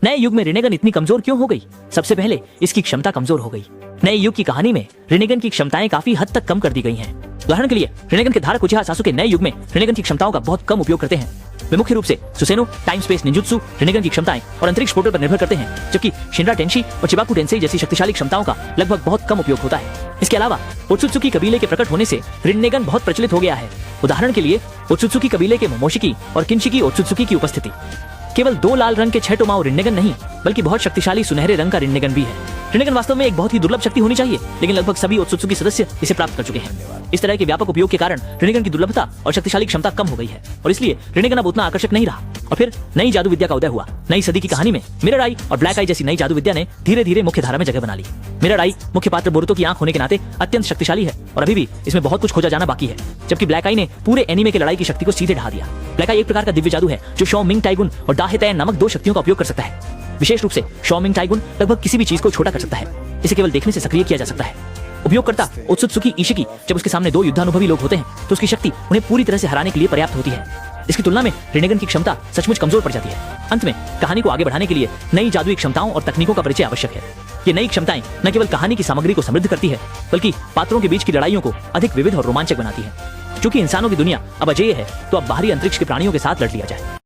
नए युग में रिनेगन इतनी कमजोर क्यों हो गई? सबसे पहले इसकी क्षमता कमजोर हो गई। नए युग की कहानी में रिनेगन की क्षमताएं काफी हद तक कम कर दी गई हैं। उदाहरण के लिए रिनेगन के धारक उचिहा सासुके नए युग में रिनेगन की क्षमताओं का बहुत कम उपयोग करते हैं। वे मुख्य रूप से सुसेनो, टाइम स्पेस निंजुत्सु, रिनेगन की क्षमताएं और अंतरिक्ष पोर्टल पर निर्भर करते हैं, जबकि शिनरा टेंशी और चिबाकू टेंसेई जैसी शक्तिशाली क्षमताओं का लगभग बहुत कम उपयोग होता है। इसके अलावा ओत्सुत्सुकी कबीले के प्रकट होने से रिनेगन बहुत प्रचलित हो गया है। उदाहरण के लिए ओत्सुत्सुकी कबीले के मोमोशिकी और किनशिकी ओत्सुत्सुकी की उपस्थिति। केवल 2 लाल रंग के 6 टोमाओ रिनेगन नहीं, बल्कि बहुत शक्तिशाली सुनहरे रंग का रिनेगन भी है। रिनेगन वास्तव में एक बहुत ही दुर्लभ शक्ति होनी चाहिए, लेकिन लगभग सभी ओत्सुत्सुकी सदस्य इसे प्राप्त कर चुके हैं। इस तरह के व्यापक उपयोग के कारण रिनेगन की दुर्लभता और शक्तिशाली क्षमता कम हो गई है, और इसलिए रिनेगन अब उतना आकर्षक नहीं रहा। और फिर नई जादू विद्या का उदय हुआ। नई सदी की कहानी में मिरर आई और ब्लैक आई जैसी नई जादू विद्या ने धीरे धीरे मुख्य धारा में जगह बना ली। मिरर आई मुख्य पात्र बोरुतो की आंख होने के नाते अत्यंत शक्तिशाली है और अभी भी इसमें बहुत कुछ खोजा जाना बाकी है, जबकि ब्लैक आई ने पूरे एनीमे के लड़ाई की शक्ति को सीधे ढा दिया। ब्लैक आई एक प्रकार का दिव्य जादू है जो शॉ मिंग टाइगुन और दाहेतैन नामक 2 शक्तियों का उपयोग कर सकता है। विशेष रूप से शॉ मिंग टाइगुन लगभग किसी भी चीज को छोटा कर सकता है। इसे केवल देखने से सक्रिय किया जा सकता है। उपयोगकर्ता ओत्सुत्सुकी इशिकी जब उसके सामने 2 युद्धानुभवी लोग होते हैं तो उसकी शक्ति उन्हें पूरी तरह से हराने के लिए पर्याप्त होती है। इसकी तुलना में रिनेगन की क्षमता सचमुच कमजोर पड़ जाती है। अंत में कहानी को आगे बढ़ाने के लिए नई जादुई क्षमताओं और तकनीकों का परिचय आवश्यक है। ये नई क्षमताएं न केवल कहानी की सामग्री को समृद्ध करती है, बल्कि पात्रों के बीच की लड़ाइयों को अधिक विविध और रोमांचक बनाती है। क्योंकि इंसानों की दुनिया अब अजेय है, तो अब बाहरी अंतरिक्ष के प्राणियों के साथ लड़ लिया जाए।